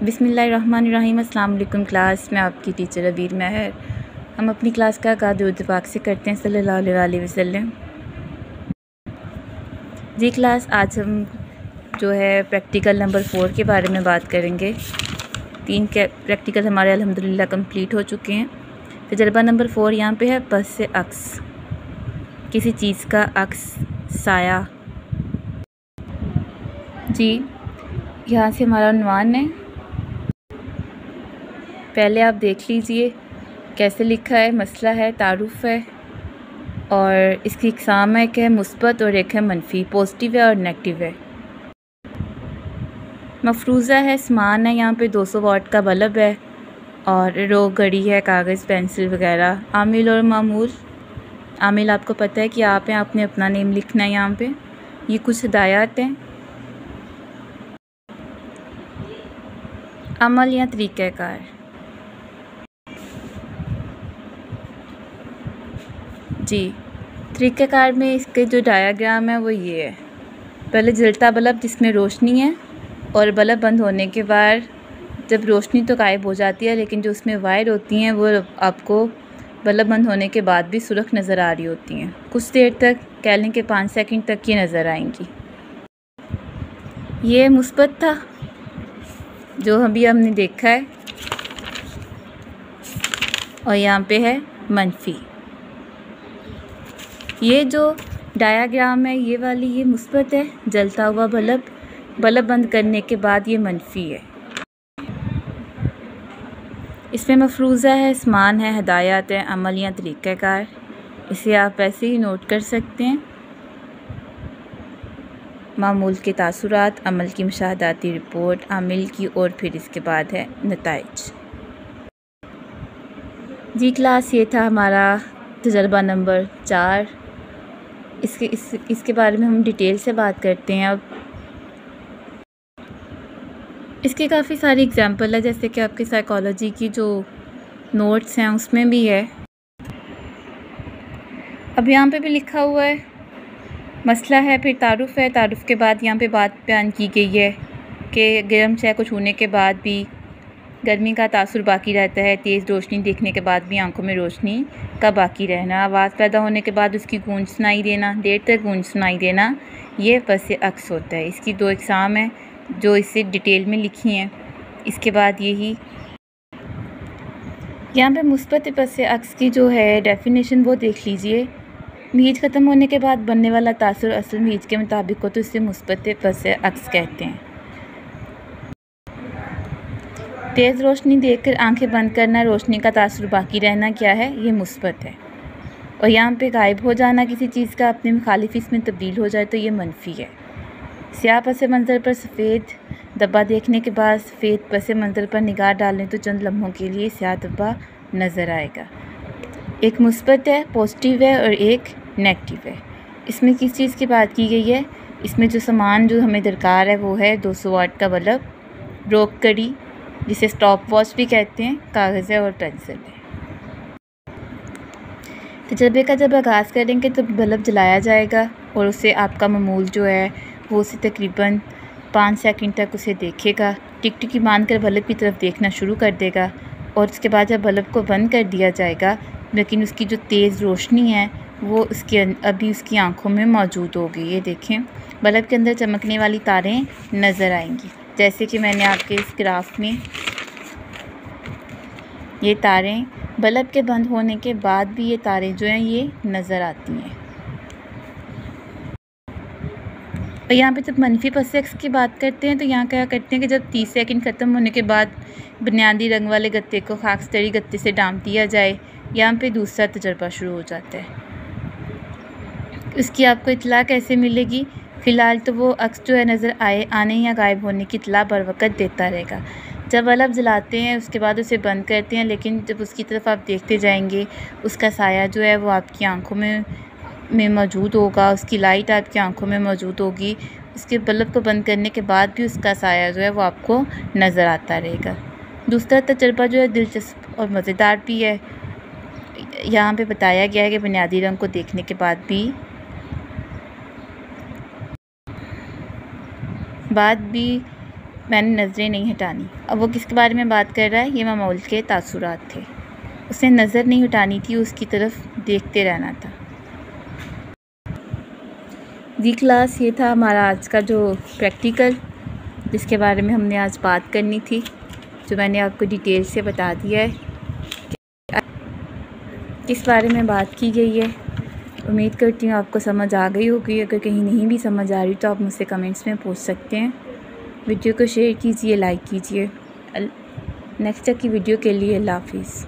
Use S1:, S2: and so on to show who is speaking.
S1: बिस्मिल्लाहिर्रहमानिर्रहीम। अस्सलाम वालेकुम क्लास में आपकी टीचर अबीर महर। हम अपनी क्लास का आगाज़ दुरूद पाक से करते हैं सल्लल्लाहु अलैहि वसल्लम। जी क्लास, आज हम जो है प्रैक्टिकल नंबर 4 के बारे में बात करेंगे। 3 प्रैक्टिकल हमारे अल्हम्दुलिल्लाह कंप्लीट हो चुके हैं। तजर्बा नंबर 4 यहाँ पे है पस से अक्स, किसी चीज़ का अक्स, साया। जी यहाँ से हमारा उन्वान है, पहले आप देख लीजिए कैसे लिखा है। मसला है, तारुफ़ है और इसकी इक़साम है कि मुस्बत और एक है मनफी, पॉजिटिव है और नेगेटिव है। मफरूज़ा है, समान है, यहाँ पे 200 वाट का बल्ब है और रो घड़ी है, कागज़ पेंसिल वगैरह। आमिल और मामूल। आमिल आपको पता है कि आप हैं, आपने अपना नेम लिखना है यहाँ पे। ये कुछ हिदायत हैं। अमल या तरीक़ाकार। जी तरीक़ाकार में इसके जो डायाग्राम है वो ये है। पहले जलता बल्ब जिसमें रोशनी है और बल्ब बंद होने के बाद जब रोशनी तो गायब हो जाती है, लेकिन जो उसमें वायर होती हैं वो आपको बल्ब बंद होने के बाद भी सुर्ख नज़र आ रही होती हैं। कुछ देर तक, कह लें कि 5 सेकंड तक ये नज़र आएंगी। ये मुस्बत था जो अभी हमने देखा है, और यहाँ पे है मनफी। ये जो डायाग्राम है ये वाली, ये मुस्बत है, जलता हुआ बल्ब, बल्ब बंद करने के बाद ये मनफी है। इसमें मफरूज़ा है, समान है, हिदायत है, अमल या तरीक़ाकार। इसे आप ऐसे ही नोट कर सकते हैं। मामूल के तासुरात, अमल की मुशाहदाती रिपोर्ट, आमिल की, और फिर इसके बाद है नताइज। जी क्लास, ये था हमारा तजर्बा नंबर 4। इसके बारे में हम डिटेल से बात करते हैं। अब इसके काफ़ी सारी एग्जांपल है, जैसे कि आपकी साइकोलॉजी की जो नोट्स हैं उसमें भी है। अब यहाँ पे भी लिखा हुआ है, मसला है, फिर तारुफ़ है। तारुफ़ के बाद यहाँ पे बात बयान की गई है कि गर्म चाय को छूने के बाद भी गर्मी का तासुर बाकी रहता है। तेज़ रोशनी देखने के बाद भी आंखों में रोशनी का बाकी रहना। आवाज़ पैदा होने के बाद उसकी गूंज सुनाई देना, देर तक गूंज सुनाई देना, ये पस अक्स होता है। इसकी 2 इक़साम हैं जो इससे डिटेल में लिखी हैं। इसके बाद यही यहाँ पे मुस्बत पस अक्स की जो है डेफिनेशन वो देख लीजिए। मीज ख़त्म होने के बाद बनने वाला तासुर असल मीज के मुताबिक हो तो इसे मुस्बत पस अक्स कहते हैं। तेज़ रोशनी देखकर आंखें बंद करना, रोशनी का तासुर बाकी रहना क्या है? ये मुस्बत है। और यहाँ पे गायब हो जाना किसी चीज़ का, अपने मुखालिफ इसमें तब्दील हो जाए तो ये मनफी है। स्याह पस मंज़र पर सफ़ेद धब्बा देखने के बाद सफ़ेद पस मंज़र पर निगाह डालें तो चंद लम्हों के लिए स्याह धब्बा नज़र आएगा। एक मुस्बत है, पॉजिटिव है, और एक नेगेटिव है। इसमें किस चीज़ की बात की गई है? इसमें जो सामान जो हमें दरकार है वो है 200 वाट का बल्ब, रोक घड़ी जिसे स्टॉप वॉच भी कहते हैं, कागज़ है और पेंसिल है। तजर्बे का जब आगाज़ करेंगे तो बल्ब जलाया जाएगा और उसे आपका मामूल जो है वो उसे तकरीबन 5 सेकंड तक उसे देखेगा। टिकटिकी बांध कर बल्ब की तरफ देखना शुरू कर देगा और उसके बाद जब बल्ब को बंद कर दिया जाएगा, लेकिन उसकी जो तेज़ रोशनी है वो अभी उसकी आंखों में मौजूद होगी। ये देखें, बल्ब के अंदर चमकने वाली तारें नज़र आएंगी, जैसे कि मैंने आपके इस ग्राफ में ये तारें, बल्ब के बंद होने के बाद भी ये तारें जो हैं ये नज़र आती हैं। और यहाँ पे जब मनफी पस अक्स की बात करते हैं तो यहाँ क्या करते हैं कि जब 30 सेकंड ख़त्म होने के बाद बुनियादी रंग वाले गत्ते को खाकस्तरी गत्ते से डांप दिया जाए, यहाँ पे दूसरा तजर्बा शुरू हो जाता है। इसकी आपको इत्तला कैसे मिलेगी? फ़िलहाल तो वो अक्स जो है नज़र आने या गायब होने की इत्तला बर वक़्त देता रहेगा। जब बल्ब जलाते हैं उसके बाद उसे बंद करते हैं, लेकिन जब उसकी तरफ आप देखते जाएंगे उसका साया जो है वो आपकी आंखों में मौजूद होगा, उसकी लाइट आपकी आंखों में मौजूद होगी। उसके बल्ब को बंद करने के बाद भी उसका साया जो है वो आपको नज़र आता रहेगा। दूसरा तजर्बा जो है दिलचस्प और मज़ेदार भी है। यहाँ पे बताया गया है कि बुनियादी रंग को देखने के बाद भी मैंने नज़रें नहीं हटानी। अब वो किसके बारे में बात कर रहा है? ये मामूल के तासुरात थे। उसने नज़र नहीं हटानी थी, उसकी तरफ देखते रहना था। जी क्लास, ये था हमारा आज का जो प्रैक्टिकल, जिसके बारे में हमने आज बात करनी थी, जो मैंने आपको डिटेल से बता दिया है किस बारे में बात की गई है। उम्मीद करती हूँ आपको समझ आ गई होगी। अगर कहीं नहीं भी समझ आ रही तो आप मुझसे कमेंट्स में पूछ सकते हैं। वीडियो को शेयर कीजिए, लाइक कीजिए। नेक्स्ट तक की वीडियो के लिए अल्लाह हाफिज़।